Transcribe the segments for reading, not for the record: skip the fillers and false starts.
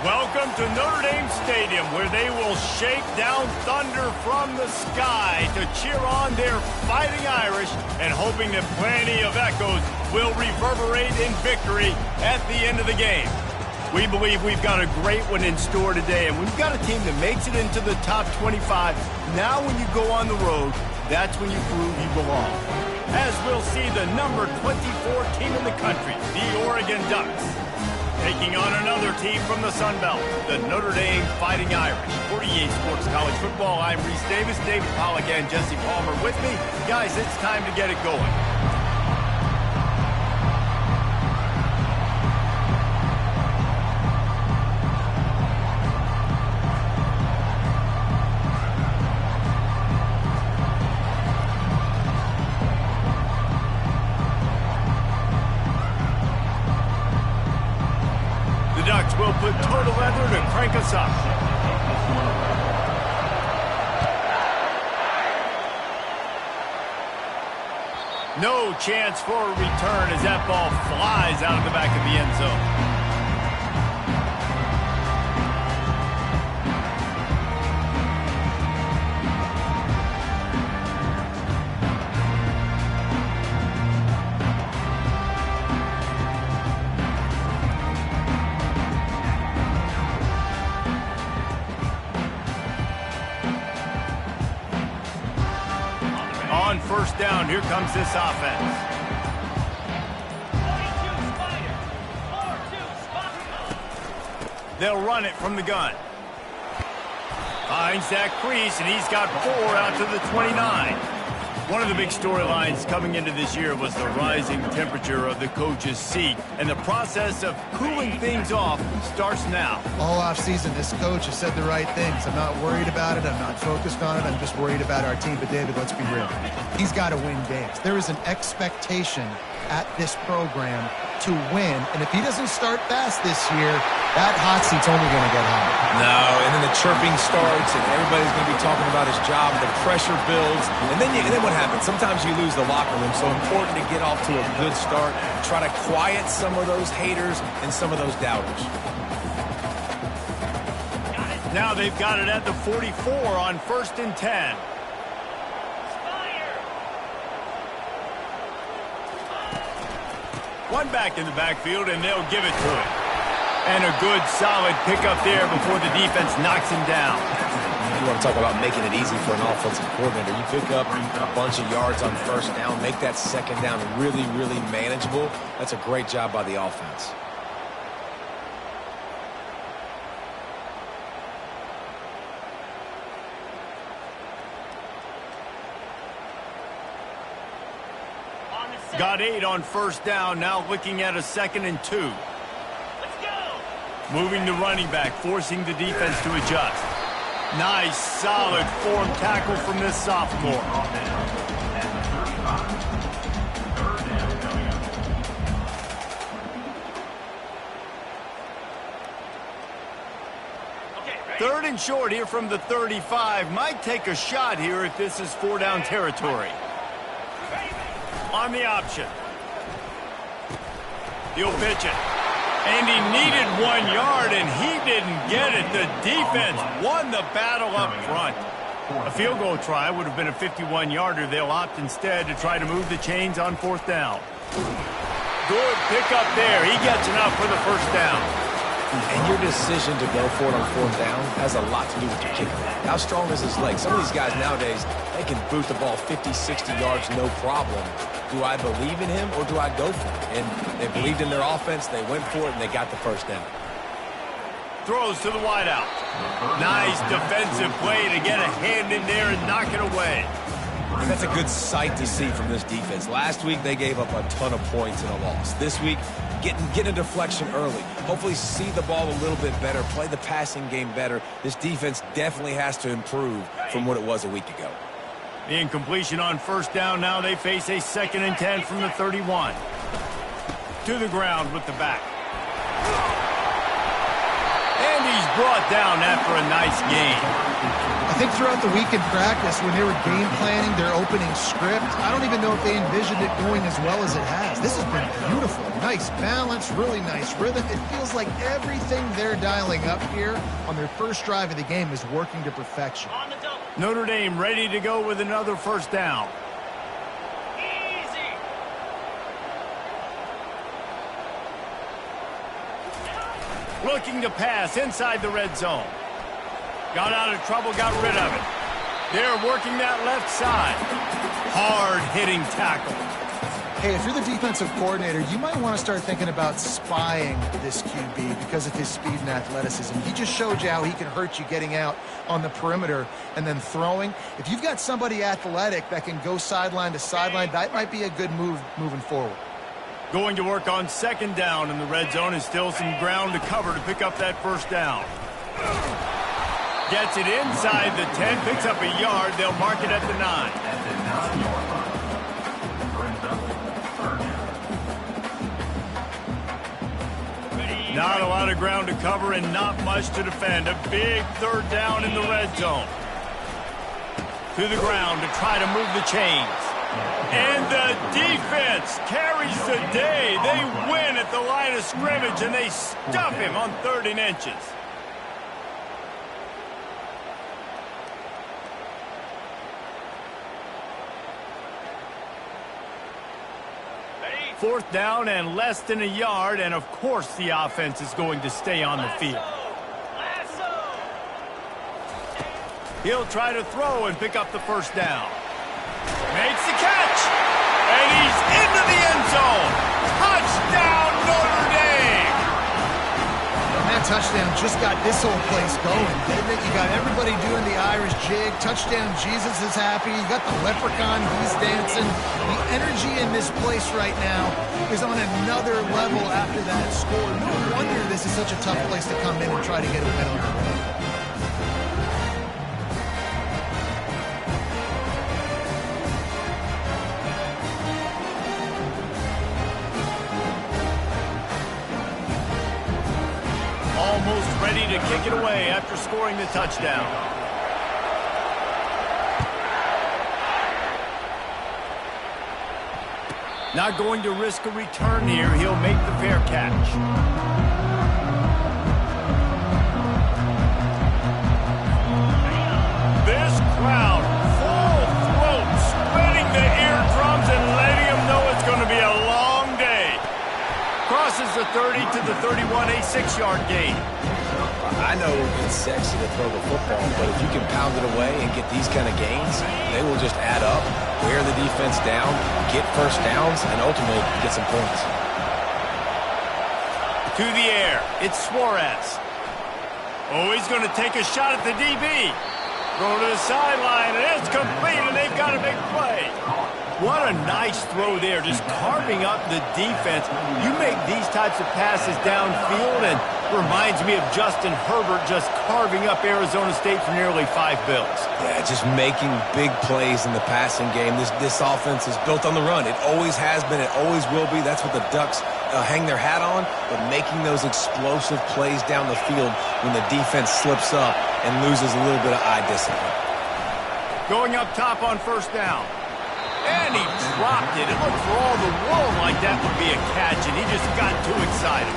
Welcome to Notre Dame Stadium, where they will shake down thunder from the sky to cheer on their Fighting Irish and hoping that plenty of echoes will reverberate in victory at the end of the game. We believe we've got a great one in store today, and we've got a team that makes it into the top 25. Now when you go on the road, that's when you prove you belong. As we'll see the number 24 team in the country, the Oregon Ducks, taking on another team from the Sun Belt, the Notre Dame Fighting Irish. For EA Sports College Football, I'm Reese Davis, David Pollack, and Jesse Palmer with me. Guys, it's time to get it going. Will put total leather to crank us up. No chance for a return as that ball flies out of the back of the end zone. On first down, here comes this offense. They'll run it from the gun. Finds that crease, and he's got 4 out to the 29. One of the big storylines coming into this year was the rising temperature of the coach's seat, and the process of cooling things off starts now. All offseason, this coach has said the right things. I'm not worried about it. I'm not focused on it. I'm just worried about our team. But, David, let's be real. He's got to win games. There is an expectation at this program to win, and if he doesn't start fast this year, that hot seat's only going to get hotter. No, and then the chirping starts, and everybody's going to be talking about his job. The pressure builds, and then what happens? Sometimes you lose the locker room, so important to get off to a good start. Try to quiet some of those haters and some of those doubters. Now they've got it at the 44 on 1st and 10. One back in the backfield, and they'll give it to him. And a good, solid pickup there before the defense knocks him down. You want to talk about making it easy for an offensive coordinator. You pick up a bunch of yards on first down, make that second down really, really manageable. That's a great job by the offense. Got 8 on first down, now looking at a 2nd and 2. Let's go! Moving the running back, forcing the defense to adjust. Nice, solid form tackle from this sophomore. Third and short here from the 35. Might take a shot here if this is 4-down territory. On the option. He'll pitch it. And he needed 1 yard, and he didn't get it. The defense won the battle up front. A field goal try would have been a 51-yarder. They'll opt instead to try to move the chains on 4th down. Good pickup there. He gets enough for the first down. And your decision to go for it on 4th down has a lot to do with your kicker. How strong is his leg? Some of these guys nowadays, they can boot the ball 50, 60 yards, no problem. Do I believe in him or do I go for it? And they believed in their offense, they went for it, and they got the first down. Throws to the wideout. Nice defensive play to get a hand in there and knock it away. And that's a good sight to see from this defense. Last week, they gave up a ton of points in a loss. This week, get a deflection early. Hopefully see the ball a little bit better, play the passing game better. This defense definitely has to improve from what it was a week ago. The incompletion on first down. Now they face a 2nd and 10 from the 31. To the ground with the back. And he's brought down after a nice gain. I think throughout the week in practice, when they were game planning their opening script, I don't even know if they envisioned it going as well as it has. This has been beautiful. Nice balance, really nice rhythm. It feels like everything they're dialing up here on their first drive of the game is working to perfection. Notre Dame ready to go with another first down. Looking to pass inside the red zone. Got out of trouble, got rid of it. They're working that left side. Hard-hitting tackle. Hey, if you're the defensive coordinator, you might want to start thinking about spying this QB because of his speed and athleticism. He just showed you how he can hurt you getting out on the perimeter and then throwing. If you've got somebody athletic that can go sideline to sideline, that might be a good move moving forward. Going to work on second down in the red zone, and still some ground to cover to pick up that first down. Gets it inside the 10, picks up a yard. They'll mark it at the 9. Not a lot of ground to cover and not much to defend. A big third down in the red zone. To the ground to try to move the chains. And the defense carries the day. They win at the line of scrimmage, and they stuff him on 3rd and inches. Fourth down and less than a yard, and of course the offense is going to stay on the field. He'll try to throw and pick up the first down. Makes the catch, and he's into the end zone. Touchdown, Notre Dame! And that touchdown just got this whole place going, didn't it? You got everybody doing the Irish jig. Touchdown, Jesus is happy. You got the leprechaun, he's dancing. The energy in this place right now is on another level after that score. No wonder this is such a tough place to come in and try to get a win on the road. Almost ready to kick it away after scoring the touchdown. Not going to risk a return here. He'll make the fair catch. This crowd, full throat, splitting the eardrums and letting them know it's going to be a long day. Crosses the 30 to the 31, a 6-yard gain. I know it's sexy to throw the football, but if you can pound it away and get these kind of gains, they will just add up, wear the defense down, get first downs, and ultimately get some points. To the air, it's Suarez. Oh, he's going to take a shot at the DB. Throw to the sideline, and it's complete, and they've got a big play. What a nice throw there, just carving up the defense. You make these types of passes downfield, and reminds me of Justin Herbert just carving up Arizona State for nearly 5 bills. Yeah, just making big plays in the passing game. This offense is built on the run. It always has been. It always will be. That's what the Ducks hang their hat on, but making those explosive plays down the field when the defense slips up and loses a little bit of eye discipline. Going up top on first down. And he dropped it. It looked for all the world like that would be a catch, and he just got too excited.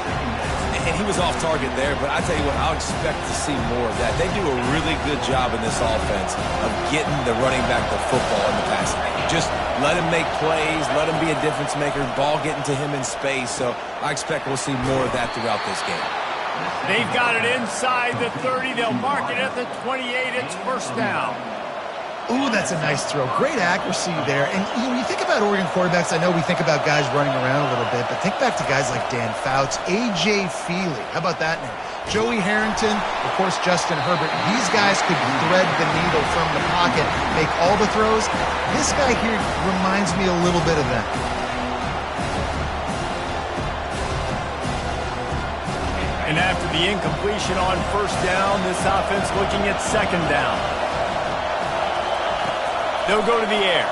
And he was off target there, but I tell you what, I'll expect to see more of that. They do a really good job in this offense of getting the running back the football in the passing game. Just let him make plays, let him be a difference maker, ball getting to him in space. So I expect we'll see more of that throughout this game. They've got it inside the 30. They'll mark it at the 28. It's first down. Ooh, that's a nice throw. Great accuracy there. And when you think about Oregon quarterbacks, I know we think about guys running around a little bit, but think back to guys like Dan Fouts, A.J. Feely. How about that name? Joey Harrington, of course, Justin Herbert. These guys could thread the needle from the pocket, make all the throws. This guy here reminds me a little bit of that. And after the incompletion on first down, this offense looking at second down. They'll go to the air.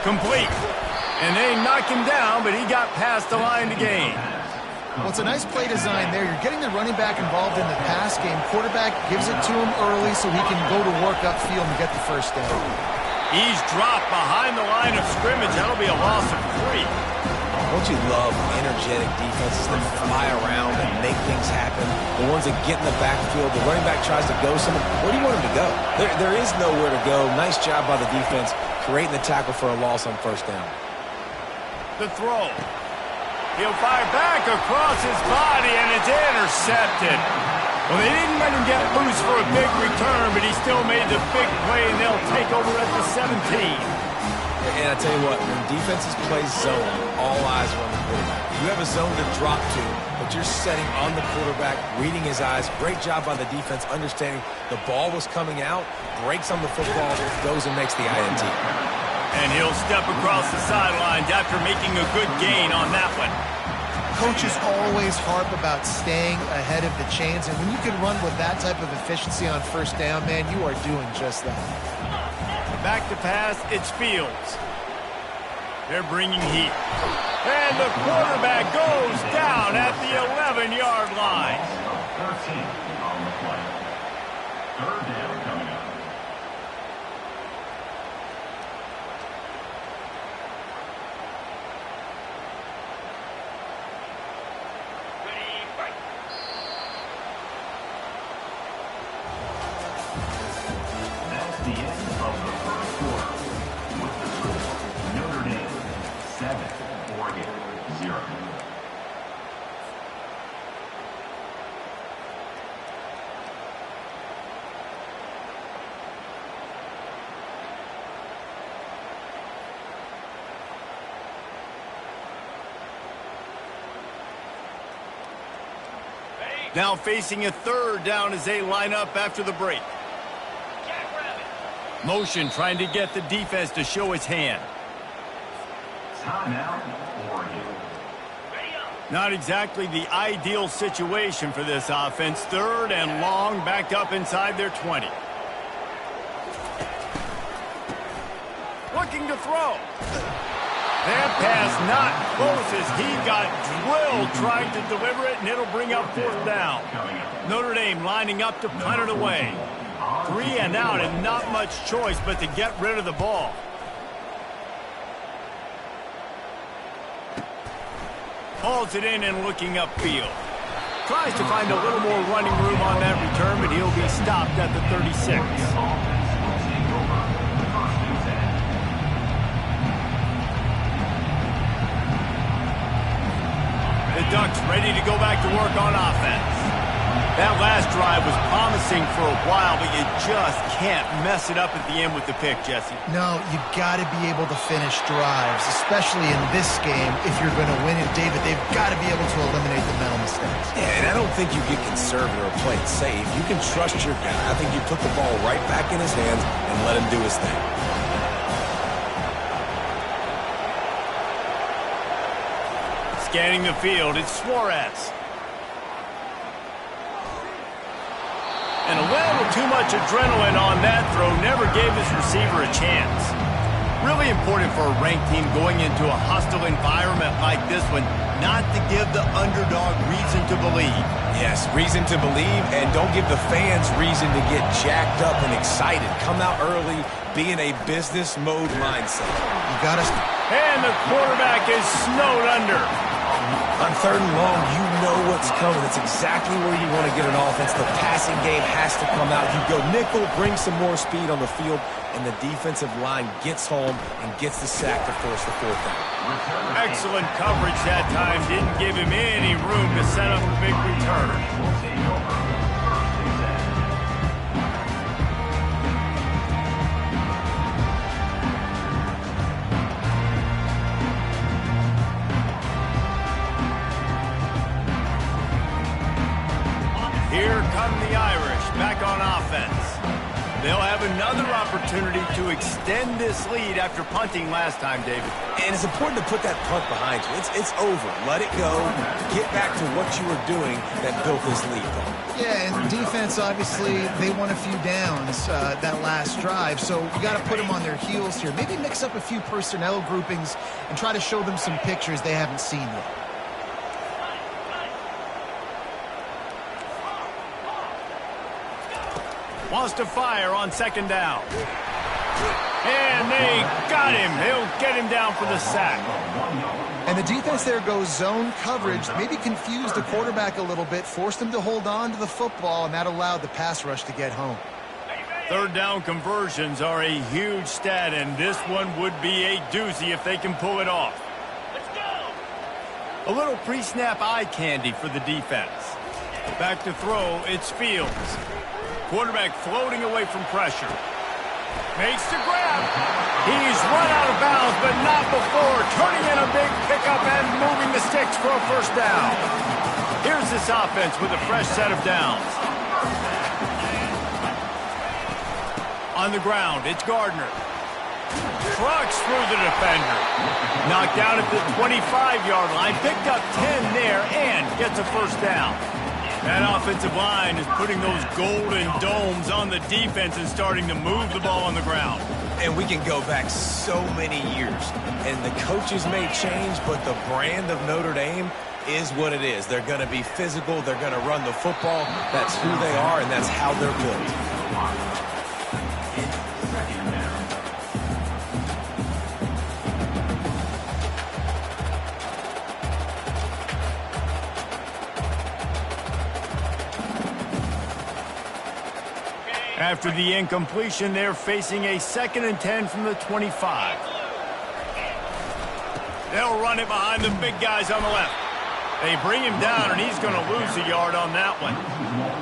Complete. And they knocked him down, but he got past the line to gain. Well, it's a nice play design there. You're getting the running back involved in the pass game. Quarterback gives it to him early so he can go to work upfield and get the first down. He's dropped behind the line of scrimmage. That'll be a loss of 3. Don't you love energetic defenses that fly around and make things happen? The ones that get in the backfield, the running back tries to go somewhere. Where do you want him to go? There is nowhere to go. Nice job by the defense creating the tackle for a loss on first down. The throw. He'll fire back across his body, and it's intercepted. Well, they didn't let him get loose for a big return, but he still made the big play, and they'll take over at the 17. And I tell you what, when defenses play zone, all eyes are on the quarterback. You have a zone to drop to, but you're setting on the quarterback, reading his eyes. Great job by the defense, understanding the ball was coming out, breaks on the football, goes and makes the INT. And he'll step across the sidelines after making a good gain on that one. Coaches always harp about staying ahead of the chains, and when you can run with that type of efficiency on first down, man, you are doing just that. Back to pass, it's Fields. They're bringing heat. And the quarterback goes down at the 11-yard line. 13 on the play. Third down coming up. That's the end of the first quarter. With the score, Notre Dame 7, Oregon 0. Now facing a third down as they line up after the break. Motion trying to get the defense to show its hand. Timeout, Oregon. Not exactly the ideal situation for this offense. Third and long, backed up inside their 20. Looking to throw. That pass not close as he got drilled trying to deliver it, and it'll bring up fourth down. Notre Dame lining up to punt it away. 3 and out, and not much choice but to get rid of the ball. Hauls it in and looking upfield. Tries to find a little more running room on that return, but he'll be stopped at the 36. The Ducks ready to go back to work on offense. That last drive was promising for a while, but you just can't mess it up at the end with the pick, Jesse. No, you got to be able to finish drives, especially in this game. If you're going to win it, David, they've got to be able to eliminate the mental mistakes. Yeah, and I don't think you get conservative or play it safe. You can trust your guy. I think you put the ball right back in his hands and let him do his thing. Scanning the field, it's Suarez. And a little too much adrenaline on that throw never gave his receiver a chance. Really important for a ranked team going into a hostile environment like this one, not to give the underdog reason to believe. Yes, reason to believe, and don't give the fans reason to get jacked up and excited. Come out early, be in a business mode mindset. You got to... And the quarterback is snowed under. On third and long, you know what's coming. It's exactly where you want to get an offense. The passing game has to come out. You go nickel, bring some more speed on the field, and the defensive line gets home and gets the sack to force the fourth down. Excellent coverage that time. Didn't give him any room to set up a big return. Here come the Irish back on offense. They'll have another opportunity to extend this lead after punting last time, David. And it's important to put that punt behind you. It's over. Let it go. Get back to what you were doing that built this lead. Yeah, and defense, obviously, they won a few downs that last drive, so you got to put them on their heels here. Maybe mix up a few personnel groupings and try to show them some pictures they haven't seen yet. Wants to fire on second down. And they got him. They'll get him down for the sack. And the defense there goes zone coverage, maybe confused the quarterback a little bit, forced him to hold on to the football, and that allowed the pass rush to get home. Third down conversions are a huge stat, and this one would be a doozy if they can pull it off. Let's go! A little pre-snap eye candy for the defense. Back to throw, it's Fields. Quarterback floating away from pressure. Makes the grab. He's run out of bounds, but not before turning in a big pickup and moving the sticks for a first down. Here's this offense with a fresh set of downs. On the ground, it's Gardner. Trucks through the defender. Knocked down at the 25-yard line. Picked up 10 there and gets a first down. That offensive line is putting those golden domes on the defense and starting to move the ball on the ground. And we can go back so many years. And the coaches may change, but the brand of Notre Dame is what it is. They're going to be physical. They're going to run the football. That's who they are, and that's how they're built. After the incompletion, they're facing a 2nd and 10 from the 25. They'll run it behind the big guys on the left. They bring him down, and he's going to lose a yard on that one.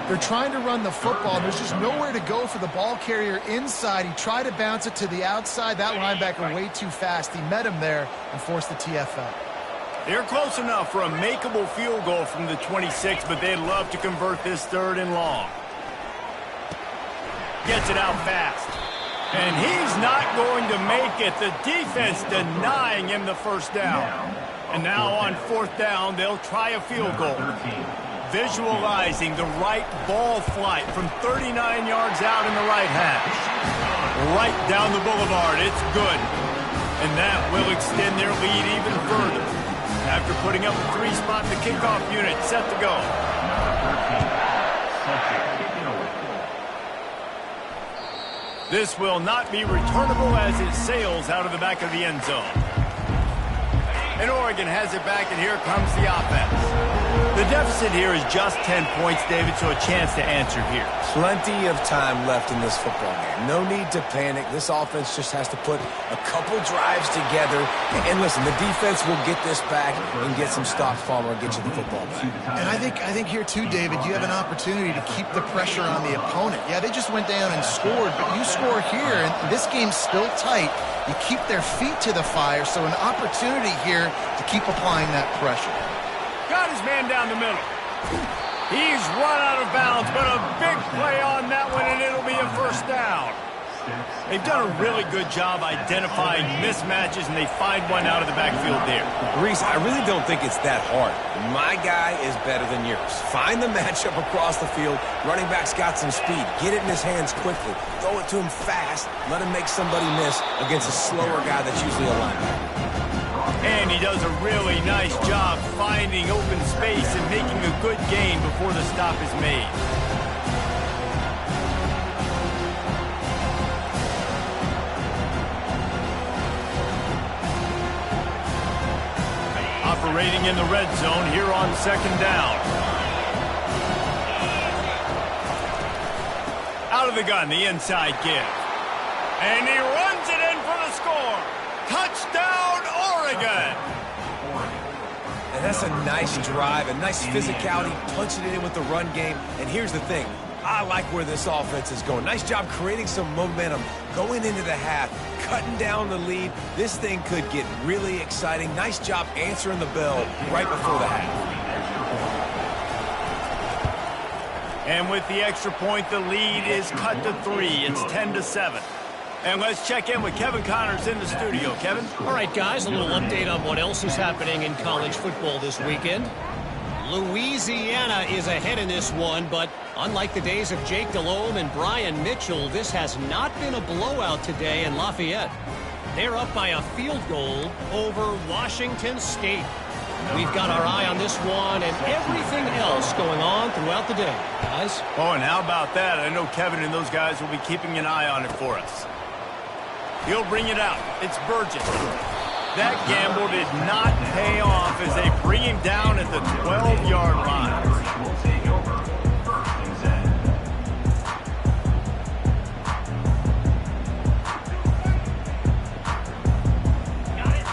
They're trying to run the football. There's just nowhere to go for the ball carrier inside. He tried to bounce it to the outside. That linebacker way too fast. He met him there and forced the TFL. They're close enough for a makeable field goal from the 26, but they'd love to convert this 3rd and long. Gets it out fast. And he's not going to make it. The defense denying him the first down. And now on 4th down, they'll try a field goal. Visualizing the right ball flight from 39 yards out in the right hash. Right down the boulevard. It's good. And that will extend their lead even further. After putting up a 3-spot, the kickoff unit set to go. This will not be returnable as it sails out of the back of the end zone. And Oregon has it back, and here comes the offense. The deficit here is just 10 points, David, so a chance to answer here. Plenty of time left in this football game. No need to panic. This offense just has to put a couple drives together. And listen, the defense will get this back and get some stops, Palmer, and get you the football back. And I think here too, David, you have an opportunity to keep the pressure on the opponent. Yeah, they just went down and scored, but you score here, and this game's still tight. You keep their feet to the fire, so an opportunity here to keep applying that pressure. Got his man down the middle. He's run out of bounds, but a big play on that one, and it'll be a first down. They've done a really good job identifying mismatches, and they find one out of the backfield there. Reese, I really don't think it's that hard. My guy is better than yours. Find the matchup across the field. Running back's got some speed. Get it in his hands quickly. Throw it to him fast. Let him make somebody miss against a slower guy that's usually a linebacker. And he does a really nice job finding open space and making a good gain before the stop is made. Operating in the red zone here on 2nd down. Out of the gun, the inside give. And he runs it in for the score. Touchdown, Oregon! And that's a nice drive, a nice physicality, punching it in with the run game. And here's the thing. I like where this offense is going. Nice job creating some momentum, going into the half, cutting down the lead. This thing could get really exciting. Nice job answering the bell right before the half. And with the extra point, the lead is cut to 3. It's 10-7. And let's check in with Kevin Connors in the studio. Kevin? All right, guys, a little update on what else is happening in college football this weekend. Louisiana is ahead in this one, but unlike the days of Jake Delhomme and Brian Mitchell, this has not been a blowout today in Lafayette. They're up by a field goal over Washington State. We've got our eye on this one and everything else going on throughout the day, guys. Oh, and how about that? I know Kevin and those guys will be keeping an eye on it for us. He'll bring it out. It's Burgess. That gamble did not pay off as they bring him down at the 12-yard line. Will take over. First and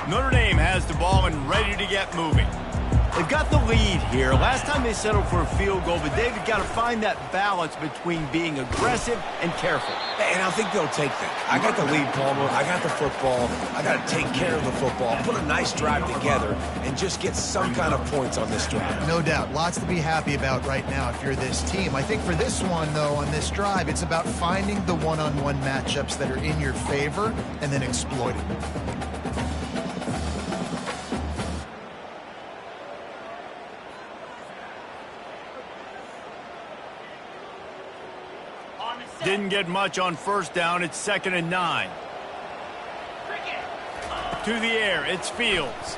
10. Notre Dame has the ball and ready to get moving. They've got the lead here. Last time they settled for a field goal, but David got to find that balance between being aggressive and careful. And I think they'll take that. I got the lead, Palmer. I got the football. I got to take care of the football, put a nice drive together, and just get some kind of points on this drive. No doubt. Lots to be happy about right now if you're this team. I think for this one, though, on this drive, it's about finding the one-on-one matchups that are in your favor and then exploiting them. Didn't get much on first down. It's 2nd and 9. To the air, it's Fields.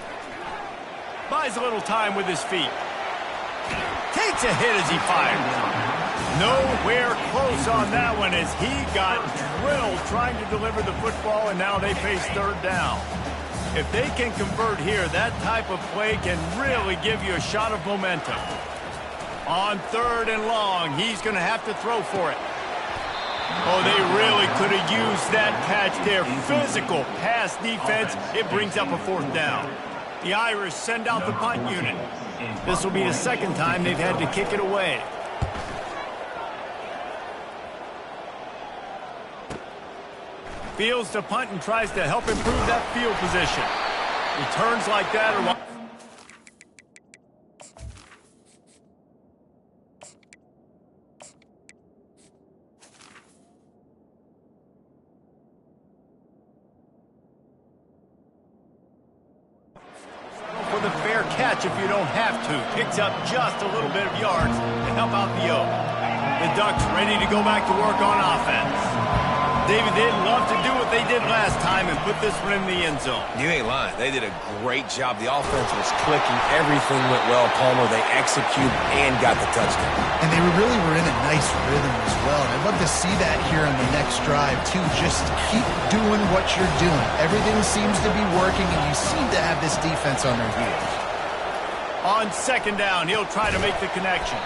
Buys a little time with his feet. Takes a hit as he fires. Nowhere close on that one as he got drilled trying to deliver the football, and now they face 3rd down. If they can convert here, that type of play can really give you a shot of momentum. On 3rd and long, he's going to have to throw for it. Oh, they really could have used that catch there. Physical pass defense. It brings up a 4th down. The Irish send out the punt unit. This will be the 2nd time they've had to kick it away. Fields to punt and tries to help improve that field position. Returns like that are... the fair catch if you don't have to. Picks up just a little bit of yards to help out the Oak. The Ducks ready to go back to work on offense. David, they'd love to do what they did last time and put this one in the end zone. You ain't lying. They did a great job. The offense was clicking. Everything went well, Palmer. They executed and got the touchdown. And they really were in a nice rhythm as well. And I'd love to see that here on the next drive, too. Just keep doing what you're doing. Everything seems to be working, and you seem to have this defense on their heels. On 2nd down, he'll try to make the connection.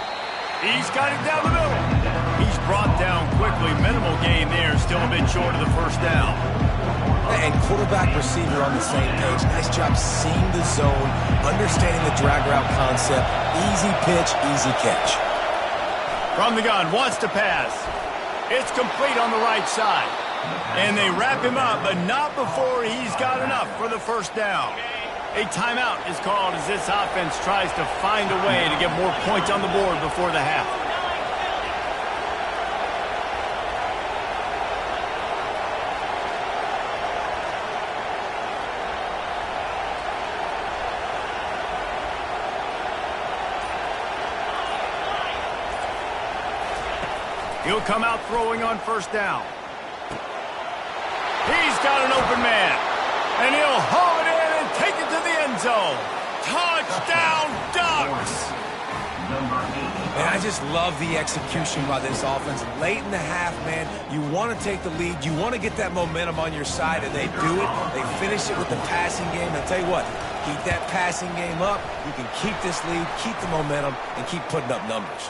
He's got it down the middle. He's brought down quickly. Minimal gain there. Still a bit short of the 1st down. And quarterback receiver on the same page. Nice job seeing the zone, understanding the drag route concept. Easy pitch, easy catch. From the gun, wants to pass. It's complete on the right side. And they wrap him up, but not before he's got enough for the 1st down. A timeout is called as this offense tries to find a way to get more points on the board before the half. He'll come out throwing on 1st down. He's got an open man. And he'll haul it in and take it to the end zone. Touchdown, Ducks! And I just love the execution by this offense. Late in the half, man, you want to take the lead. You want to get that momentum on your side, and they do it. They finish it with the passing game. And I'll tell you what, keep that passing game up. You can keep this lead, keep the momentum, and keep putting up numbers.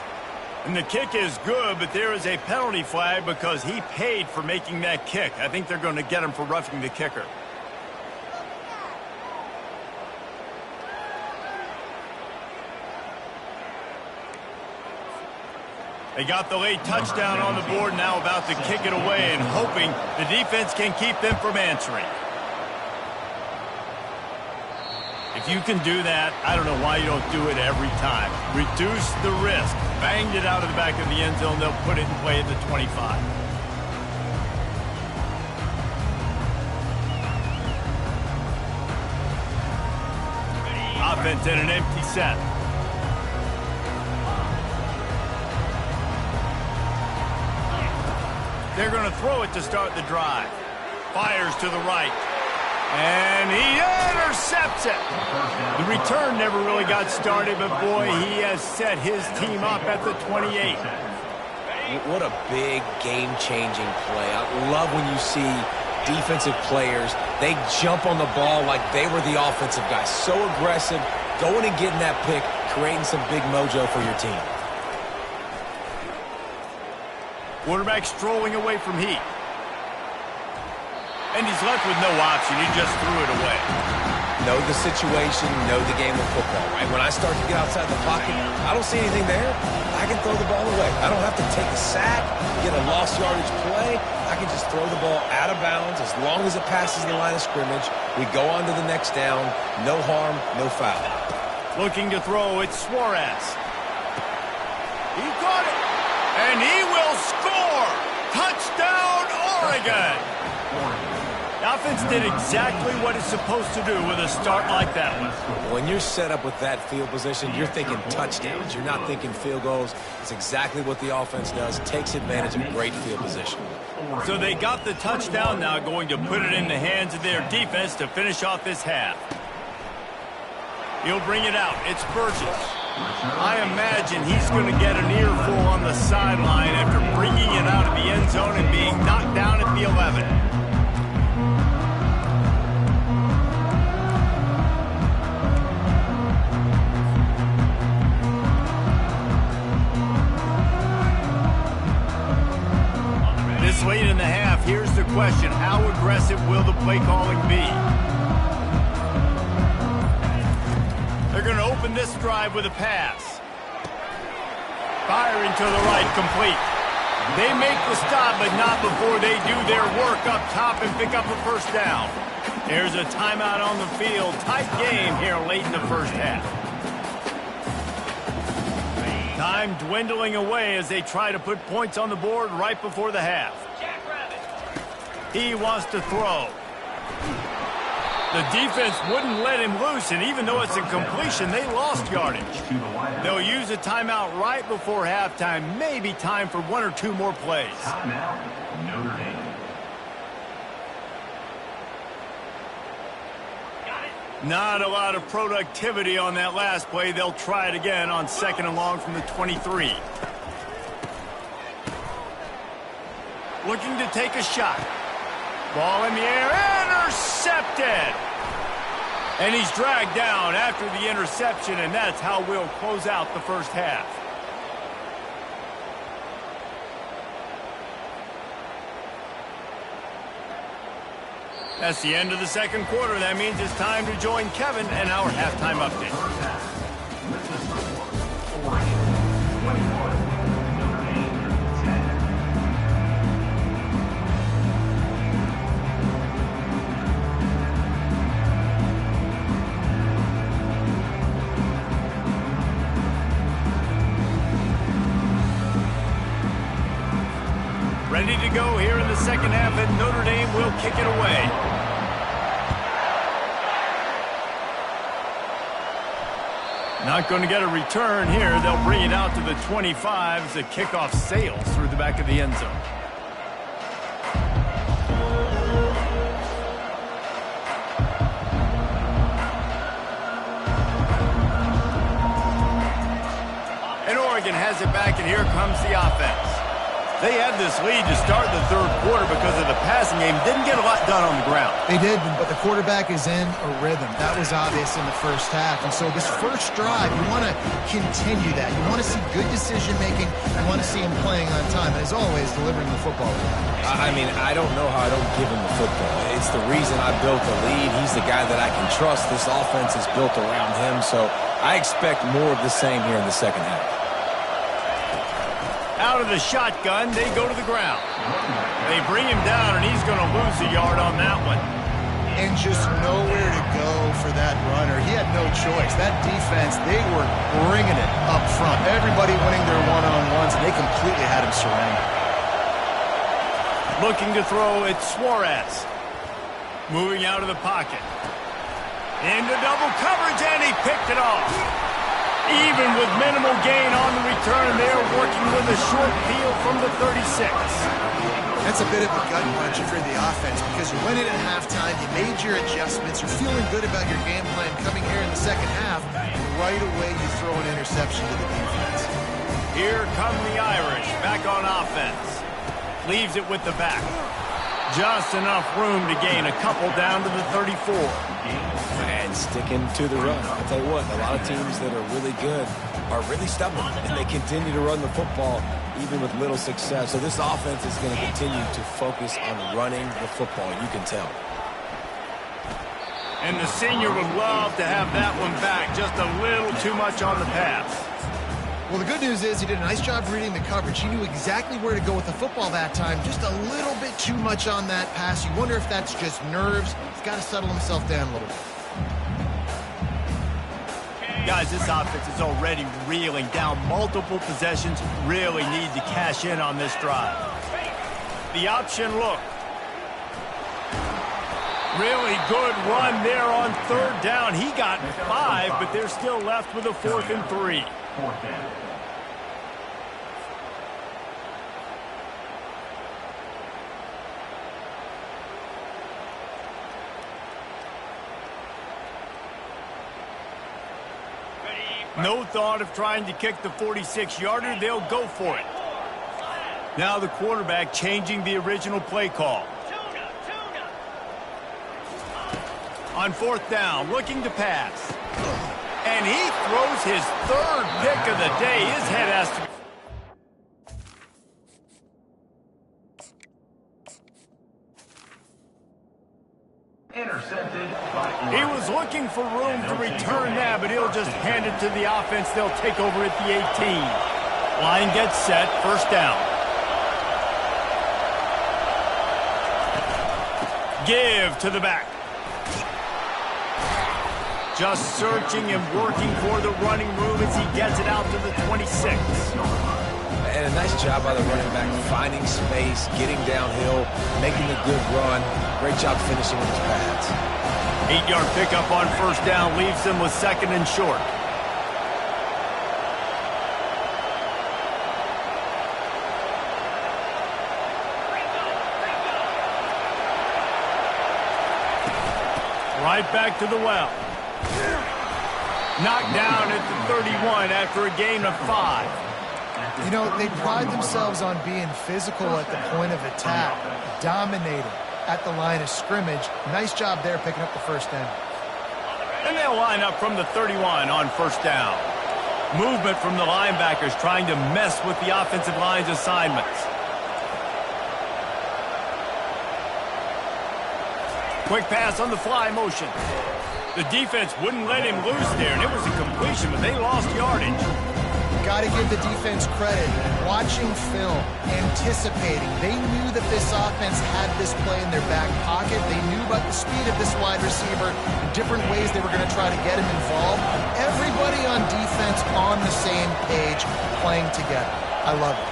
And the kick is good, but there is a penalty flag because he paid for making that kick. I think they're going to get him for roughing the kicker. They got the late touchdown on the board, now about to kick it away and hoping the defense can keep them from answering. If you can do that, I don't know why you don't do it every time. Reduce the risk. Banged it out of the back of the end zone. They'll put it in play at the 25. Offense in an empty set. They're going to throw it to start the drive. Fires to the right. And he intercepts it. The return never really got started, but boy, he has set his team up at the 28. What a big game-changing play. I love when you see defensive players, they jump on the ball like they were the offensive guys. So aggressive, going and getting that pick, creating some big mojo for your team. Quarterback strolling away from Heat. And he's left with no option. He just threw it away. Know the situation, know the game of football, right? When I start to get outside the pocket, I don't see anything there. I can throw the ball away. I don't have to take a sack, get a lost yardage play. I can just throw the ball out of bounds as long as it passes the line of scrimmage. We go on to the next down. No harm, no foul. Looking to throw, it's Suarez. He caught it. And he will score! Touchdown, Oregon! The offense did exactly what it's supposed to do with a start like that one. When you're set up with that field position, you're thinking touchdowns. You're not thinking field goals. It's exactly what the offense does. Takes advantage of great field position. So they got the touchdown, now going to put it in the hands of their defense to finish off this half. He'll bring it out. It's Burgess. I imagine he's going to get an earful on the sideline after bringing it out of the end zone and being knocked down at the 11. This late in the half, here's the question. How aggressive will the play calling be? They're going to open this drive with a pass. Firing to the right, complete. They make the stop, but not before they do their work up top and pick up a first down. There's a timeout on the field. Tight game here late in the first half. Time dwindling away as they try to put points on the board right before the half. He wants to throw. The defense wouldn't let him loose, and even though it's a completion, they lost yardage. They'll use a timeout right before halftime. Maybe time for one or two more plays. Timeout, Notre Dame. Not a lot of productivity on that last play. They'll try it again on 2nd and long from the 23. Looking to take a shot. Ball in the air, intercepted! And he's dragged down after the interception, and that's how we'll close out the first half. That's the end of the second quarter. That means it's time to join Kevin and our halftime update. Ready to go here in the second half, and Notre Dame will kick it away. Not going to get a return here. They'll bring it out to the 25 as the kickoff sails through the back of the end zone. And Oregon has it back, and here comes the offense. They had this lead to start the third quarter because of the passing game. Didn't get a lot done on the ground. They did, but the quarterback is in a rhythm. That was obvious in the first half. And so this first drive, you want to continue that. You want to see good decision-making. You want to see him playing on time. And as always, delivering the football. I mean, I don't know how I don't give him the football. It's the reason I built the lead. He's the guy that I can trust. This offense is built around him. So I expect more of the same here in the second half. Out of the shotgun, they go to the ground. They bring him down, and he's going to lose a yard on that one. And just nowhere to go for that runner. He had no choice. That defense, they were bringing it up front. Everybody winning their one-on-ones, and they completely had him surrounded. Looking to throw, it's Suarez. Moving out of the pocket. Into double coverage, and he picked it off. Even with minimal gain on the return, they're working with a short field from the 36. That's a bit of a gut punch for the offense because you went in at halftime, you made your adjustments, you're feeling good about your game plan coming here in the second half. Right away, you throw an interception to the defense. Here come the Irish back on offense. Leaves it with the back. Just enough room to gain a couple down to the 34. And sticking to the run. I'll tell you what, a lot of teams that are really good are really stubborn, and they continue to run the football even with little success. So this offense is going to continue to focus on running the football. You can tell. And the senior would love to have that one back. Just a little too much on the pass. Well, the good news is he did a nice job reading the coverage. He knew exactly where to go with the football that time. Just a little bit too much on that pass. You wonder if that's just nerves. He's got to settle himself down a little bit. Guys, this offense is already reeling down multiple possessions. Really need to cash in on this drive. The option look. Really good run there on third down. He got 5, but they're still left with a 4th and 3. Fourth down. No thought of trying to kick the 46-yarder. They'll go for it. Now the quarterback changing the original play call. On 4th down, looking to pass. And he throws his 3rd pick of the day. His head has to... Intercepted by... He was looking for room to return that, but he'll just hand it to the offense. They'll take over at the 18. Line gets set, 1st down. Give to the back. Just searching and working for the running room as he gets it out to the 26. And a nice job by the running back, finding space, getting downhill, making a good run. Great job finishing with his pads. 8-yard pickup on 1st down leaves them with 2nd and short. Right back to the well. Knocked down at the 31 after a gain of 5. You know, they pride themselves on being physical at the point of attack, dominating at the line of scrimmage. Nice job there picking up the 1st down. And they'll line up from the 31 on 1st down. Movement from the linebackers trying to mess with the offensive line's assignments. Quick pass on the fly motion. The defense wouldn't let him loose there, and it was a completion, but they lost yardage. Got to give the defense credit. Watching film, anticipating. They knew that this offense had this play in their back pocket. They knew about the speed of this wide receiver and different ways they were going to try to get him involved. Everybody on defense on the same page, playing together. I love it.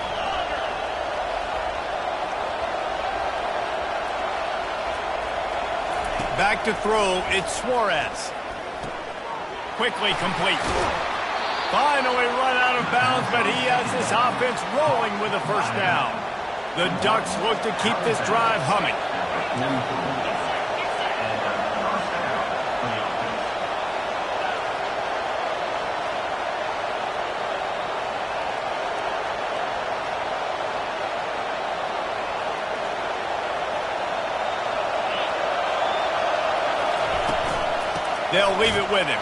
Back to throw, it's Suarez. Quickly complete. Finally run out of bounds, but he has this offense rolling with a 1st down. The Ducks look to keep this drive humming. They'll leave it with him.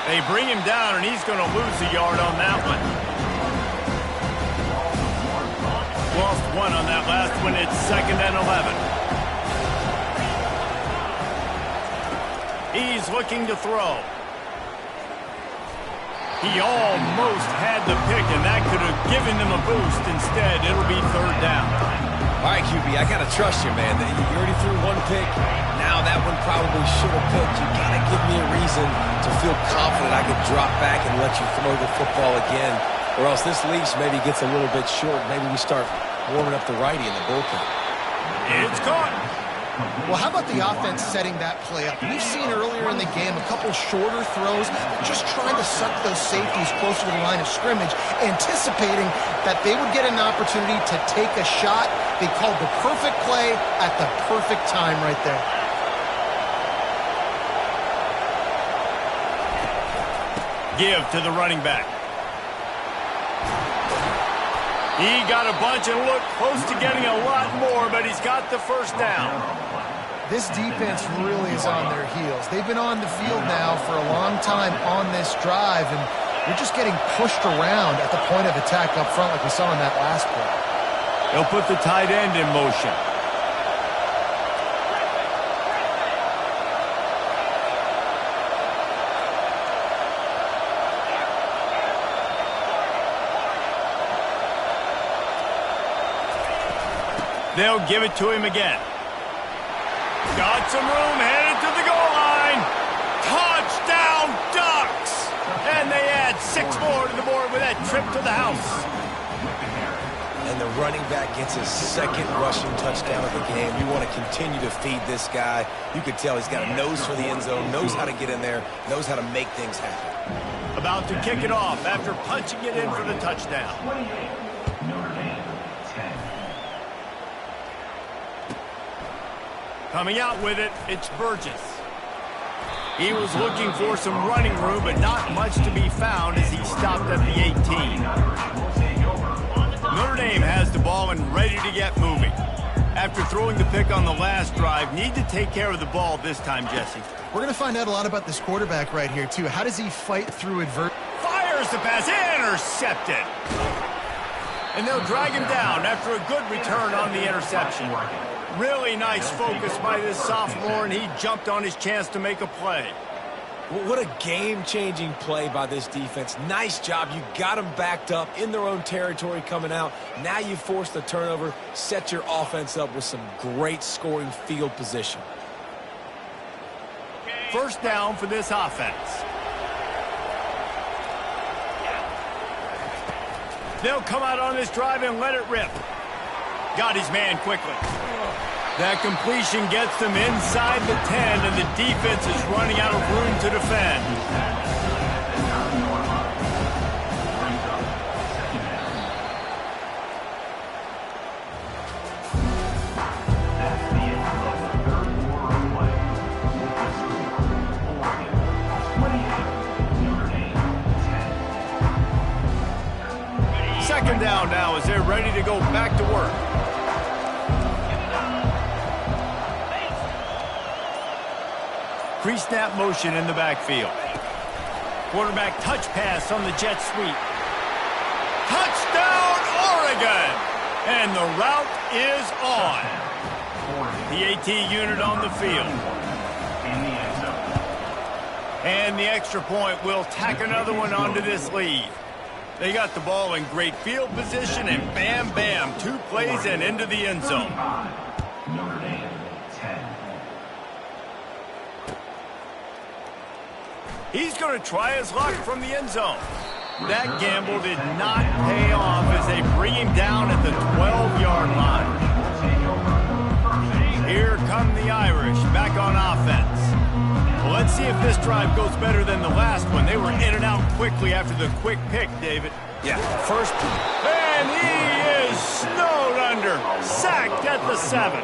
They bring him down, and he's going to lose a yard on that one. Lost 1 on that last one. It's 2nd and 11. He's looking to throw. He almost had the pick, and that could have given them a boost. Instead, it'll be 3rd down. All right, QB, I got to trust you, man. You already threw 1 pick. Now that one probably should have picked. You got to give me a reason to feel confident I could drop back and let you throw the football again. Or else this leash maybe gets a little bit short. Maybe we start warming up the righty in the bullpen. It's caught. Well, how about the offense setting that play up? We've seen earlier in the game a couple shorter throws, just trying to suck those safeties closer to the line of scrimmage, anticipating that they would get an opportunity to take a shot. They called the perfect play at the perfect time right there. Give to the running back. He got a bunch and looked close to getting a lot more, but he's got the first down. This defense really is on their heels. They've been on the field now for a long time on this drive, and they're just getting pushed around at the point of attack up front like we saw in that last play. They'll put the tight end in motion. They'll give it to him again. Got some room, headed to the goal line. Touchdown, Ducks! And they add 6 more to the board with that trip to the house. And the running back gets his second rushing touchdown of the game. You want to continue to feed this guy. You could tell he's got a nose for the end zone, knows how to get in there, knows how to make things happen. About to kick it off after punching it in for the touchdown. Notre Dame, 10. Coming out with it, it's Burgess. He was looking for some running room, but not much to be found as he stopped at the 18. Notre Dame has the ball and ready to get moving. After throwing the pick on the last drive, need to take care of the ball this time, Jesse. We're going to find out a lot about this quarterback right here, too. How does he fight through adversity? Fires the pass, intercepted. And they'll drag him down after a good return on the interception. Really nice focus by this sophomore, and he jumped on his chance to make a play. What a game-changing play by this defense. Nice job. You got them backed up in their own territory coming out. Now you force the turnover, set your offense up with some great scoring field position. First down for this offense. They'll come out on this drive and let it rip. Got his man quickly. That completion gets them inside the 10, and the defense is running out of room to defend. Second down now as they're ready to go back to work. Pre-snap motion in the backfield. Quarterback touch pass on the jet sweep. Touchdown, Oregon! And the route is on. The AT unit on the field. And the extra point will tack another one onto this lead. They got the ball in great field position, and bam, bam, 2 plays and into the end zone. Notre Dame, 10. He's going to try his luck from the end zone. That gamble did not pay off as they bring him down at the 12-yard line. Here come the Irish back on offense. Well, let's see if this drive goes better than the last one. They were in and out quickly after the quick pick, David. Yeah, first. And he is snowed under, sacked at the 7.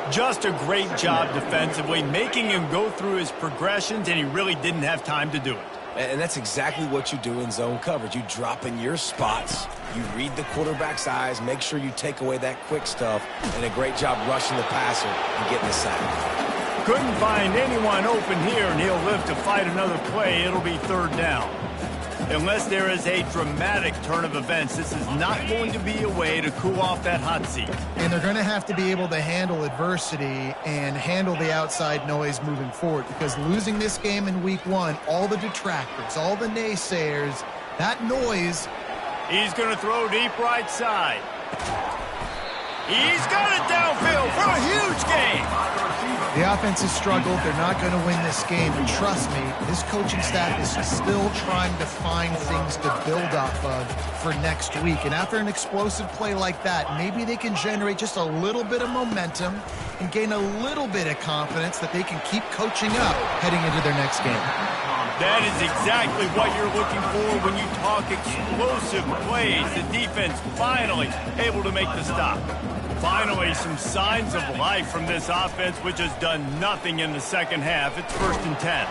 Just a great job defensively, making him go through his progressions, and he really didn't have time to do it. And that's exactly what you do in zone coverage. You drop in your spots, you read the quarterback's eyes, make sure you take away that quick stuff, and a great job rushing the passer and getting the sack. Couldn't find anyone open here, and he'll live to fight another play. It'll be third down. Unless there is a dramatic turn of events, this is not going to be a way to cool off that hot seat. And they're going to have to be able to handle adversity and handle the outside noise moving forward, because losing this game in week 1, all the detractors, all the naysayers, that noise. He's going to throw deep right side. He's got it downfield for a huge gain. The offense has struggled. They're not going to win this game. And trust me, this coaching staff is still trying to find things to build off of for next week. And after an explosive play like that, maybe they can generate just a little bit of momentum and gain a little bit of confidence that they can keep coaching up heading into their next game. That is exactly what you're looking for when you talk explosive plays. The defense finally able to make the stop. Finally, some signs of life from this offense, which has done nothing in the second half. It's 1st and 10.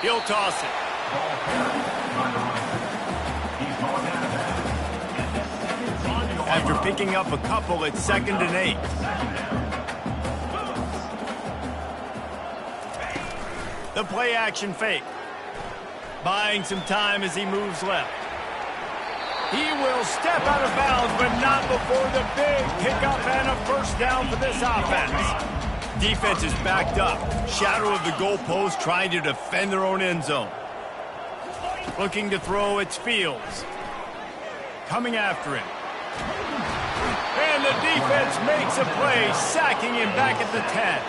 He'll toss it. After picking up a couple, it's 2nd and 8. The play action fake. Buying some time as he moves left. He will step out of bounds, but not before the big pickup and a 1st down for this offense. Defense is backed up. Shadow of the goalpost, trying to defend their own end zone. Looking to throw, it's Fields. Coming after him. And the defense makes a play, sacking him back at the 10.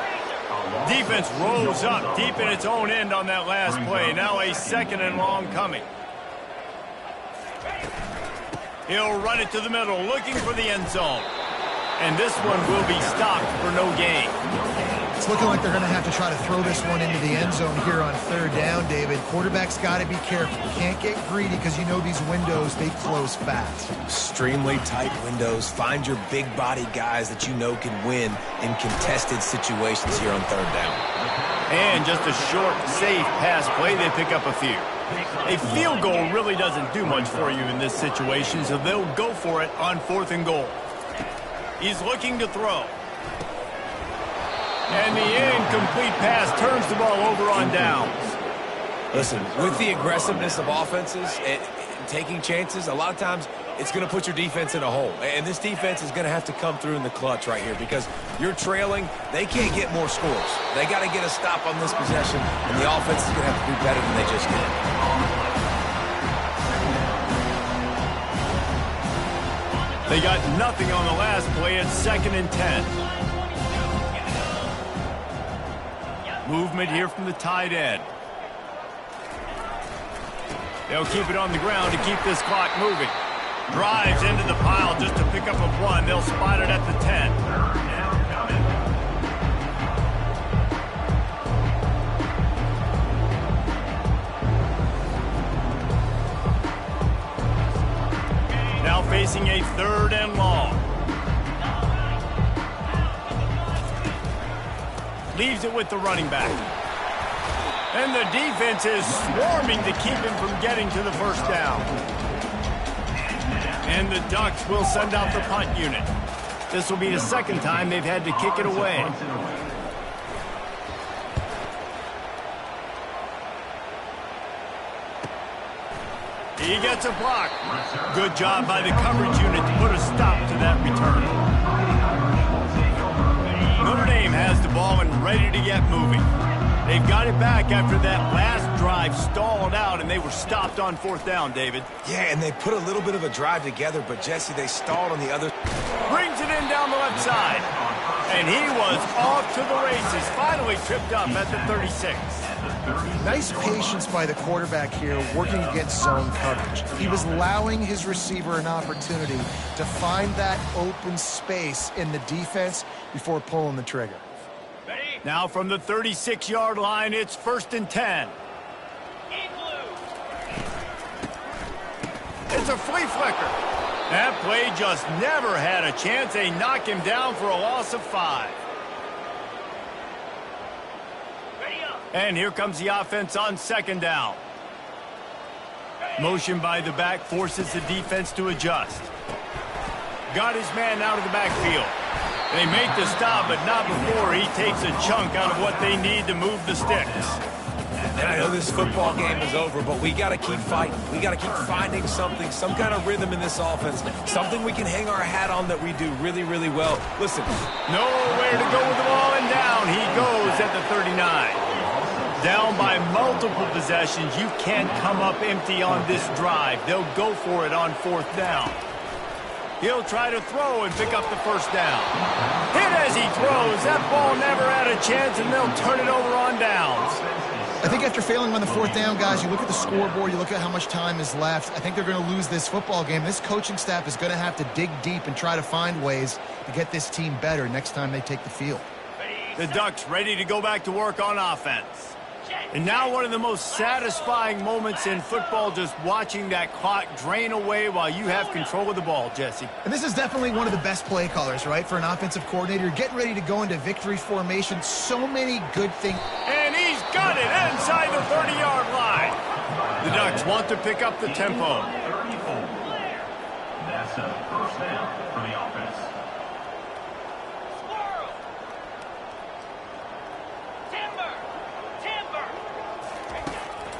Defense rolls up deep in its own end on that last play. Now a 2nd and long coming. He'll run it to the middle, looking for the end zone. And this one will be stopped for no gain. It's looking like they're going to have to try to throw this one into the end zone here on 3rd down, David. Quarterback's got to be careful. Can't get greedy because you know these windows, they close fast. Extremely tight windows. Find your big-body guys that you know can win in contested situations here on 3rd down. And just a short, safe pass play, they pick up a few. A field goal really doesn't do much for you in this situation, so they'll go for it on 4th and goal. He's looking to throw. And the incomplete pass turns the ball over on downs. Listen, with the aggressiveness of offenses and taking chances, a lot of times it's going to put your defense in a hole. And this defense is going to have to come through in the clutch right here because you're trailing. They can't get more scores. They got to get a stop on this possession, and the offense is going to have to do better than they just did. They got nothing on the last play. It's 2nd and 10. Movement here from the tight end. They'll keep it on the ground to keep this clock moving. Drives into the pile just to pick up a 1. They'll spot it at the 10. Now facing a 3rd and long. Leaves it with the running back. And the defense is swarming to keep him from getting to the 1st down. And the Ducks will send out the punt unit. This will be the 2nd time they've had to kick it away. He gets a block. Good job by the coverage unit to put a stop to that return. Notre Dame has the ball and ready to get moving. They've got it back after that last drive stalled out, and they were stopped on 4th down, David. Yeah, and they put a little bit of a drive together, but, Jesse, they stalled on the other. Brings it in down the left side. And he was off to the races, finally tripped up at the 36. Nice patience by the quarterback here working against zone coverage. He was allowing his receiver an opportunity to find that open space in the defense before pulling the trigger. Now from the 36-yard line, it's 1st and 10. It's a flea flicker. That play just never had a chance. They knock him down for a loss of 5. And here comes the offense on 2nd down. Motion by the back forces the defense to adjust. Got his man out of the backfield. They make the stop, but not before he takes a chunk out of what they need to move the sticks. And I know this football game is over, but we got to keep fighting. We got to keep finding something, some kind of rhythm in this offense, something we can hang our hat on that we do really, really well. Listen. Nowhere to go with the ball, and down he goes at the 39. Down by multiple possessions. You can't come up empty on this drive. They'll go for it on 4th down. He'll try to throw and pick up the 1st down. Hit as he throws. That ball never had a chance, and they'll turn it over on downs. I think after failing on the fourth down, guys, you look at the scoreboard, you look at how much time is left. I think they're going to lose this football game. This coaching staff is going to have to dig deep and try to find ways to get this team better next time they take the field. The Ducks ready to go back to work on offense. And now one of the most satisfying moments in football, just watching that clock drain away while you have control of the ball, Jesse. And this is definitely one of the best play callers, right, for an offensive coordinator. You're getting ready to go into victory formation. So many good things. And he's got it inside the 30-yard line. The Ducks want to pick up the tempo. That's a first down for the offense.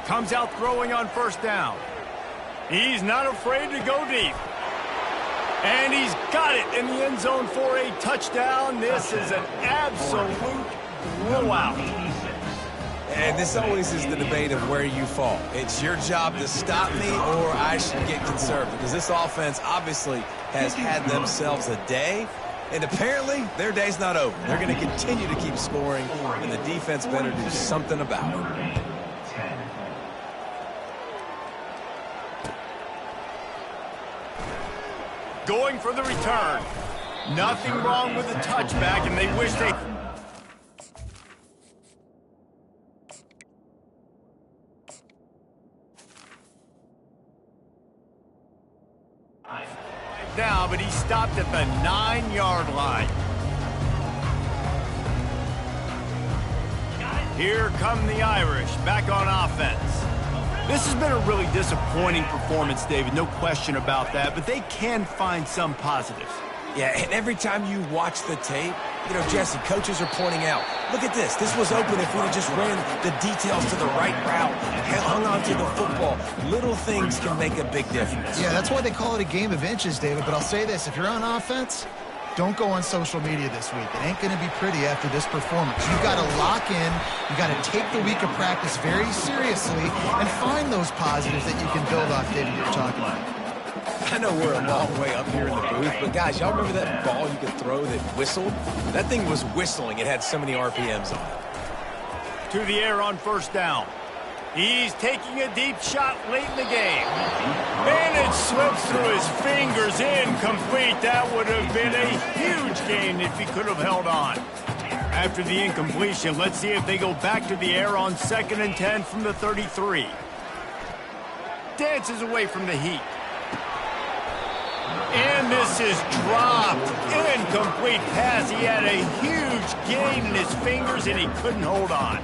Comes out throwing on first down. He's not afraid to go deep. And he's got it in the end zone for a touchdown. This is an absolute blowout. And this always is the debate of where you fall. It's your job to stop me, or I should get conservative. Because this offense obviously has had themselves a day. And apparently, their day's not over. They're going to continue to keep scoring, and the defense better do something about it. Going for the return. Nothing wrong with the touchback, and they wish they... now, but he stopped at the 9-yard line. Here come the Irish, back on offense. This has been a really disappointing performance, David, no question about that, but they can find some positives. Yeah, and every time you watch the tape, you know, Jesse, coaches are pointing out, look at this. This was open if we had just ran the details to the right route, hung on to the football. Little things can make a big difference. Yeah, that's why they call it a game of inches, David. But I'll say this, if you're on offense, don't go on social media this week. It ain't going to be pretty after this performance. You've got to lock in. You've got to take the week of practice very seriously and find those positives that you can build off, David, you're talking about. I know we're a long way up here in the booth, but guys, y'all remember that ball you could throw that whistled? That thing was whistling. It had so many RPMs on it. To the air on first down. He's taking a deep shot late in the game. And it slips through his fingers, incomplete. That would have been a huge gain if he could have held on. After the incompletion, let's see if they go back to the air on 2nd and 10 from the 33. Dances away from the heat. And this is dropped. Incomplete pass. He had a huge gain in his fingers, and he couldn't hold on.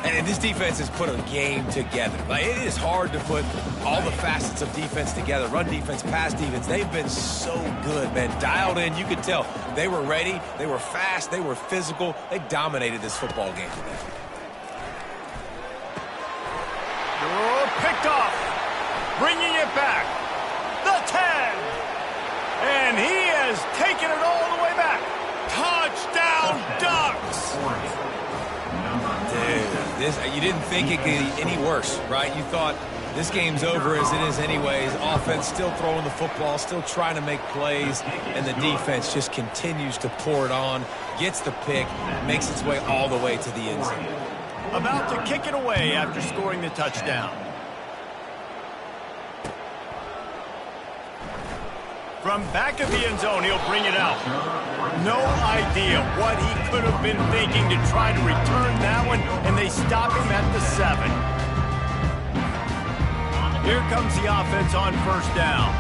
And this defense has put a game together. Like, it is hard to put all the facets of defense together. Run defense, pass defense. They've been so good, man. Dialed in. You could tell they were ready. They were fast. They were physical. They dominated this football game today. Oh, picked off. Bringing it back. The 10. And he has taken it all the way back. Touchdown, Ducks. Dude, you didn't think it could get any worse, right? You thought this game's over as it is anyways. Offense still throwing the football, still trying to make plays, and the defense just continues to pour it on, gets the pick, makes its way all the way to the end zone. About to kick it away after scoring the touchdown. From back of the end zone, he'll bring it out. No idea what he could have been thinking to try to return that one, and they stop him at the 7. Here comes the offense on first down.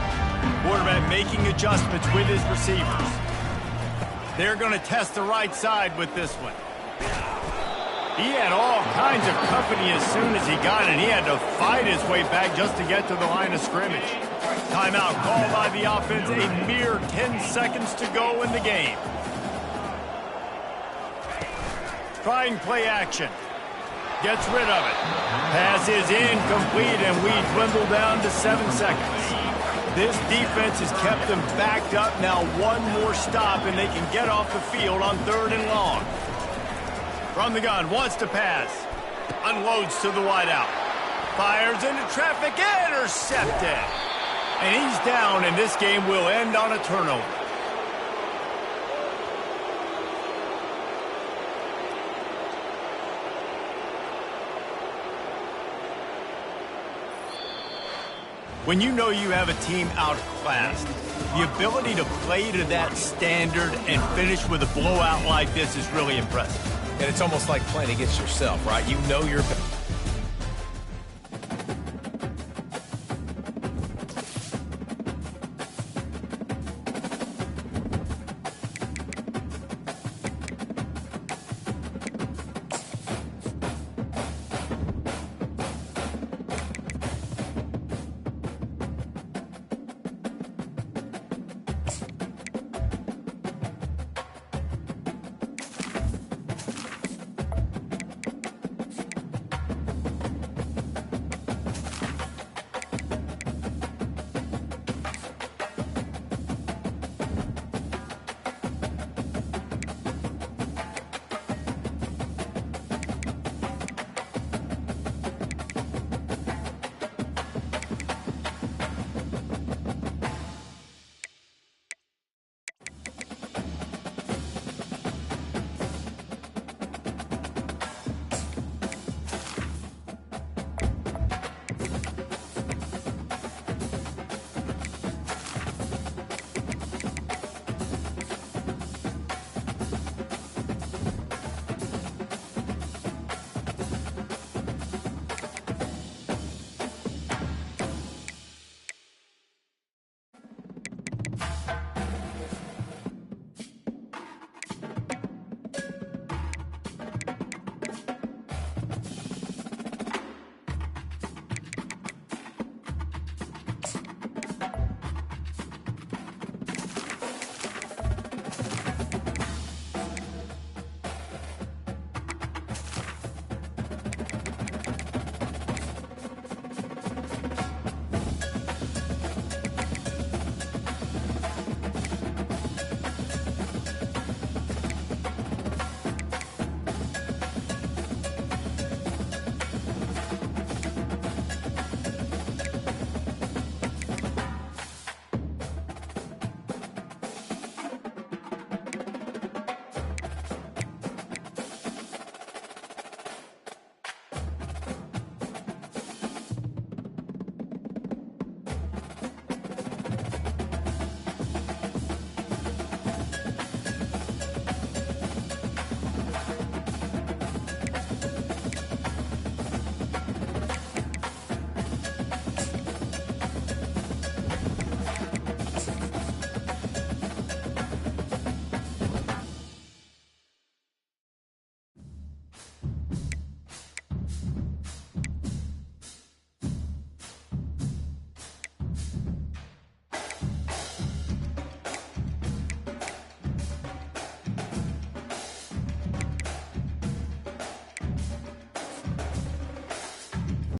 Quarterback making adjustments with his receivers. They're going to test the right side with this one. He had all kinds of company as soon as he got it. He had to fight his way back just to get to the line of scrimmage. Timeout called by the offense. A mere 10 seconds to go in the game. Trying play action. Gets rid of it. Pass is incomplete, and we dwindle down to 7 seconds. This defense has kept them backed up. Now one more stop, and they can get off the field on 3rd and long. From the gun, wants to pass. Unloads to the wideout. Fires into traffic, intercepted. And he's down, and this game will end on a turnover. When you know you have a team outclassed, the ability to play to that standard and finish with a blowout like this is really impressive. And it's almost like playing against yourself, right? You know you're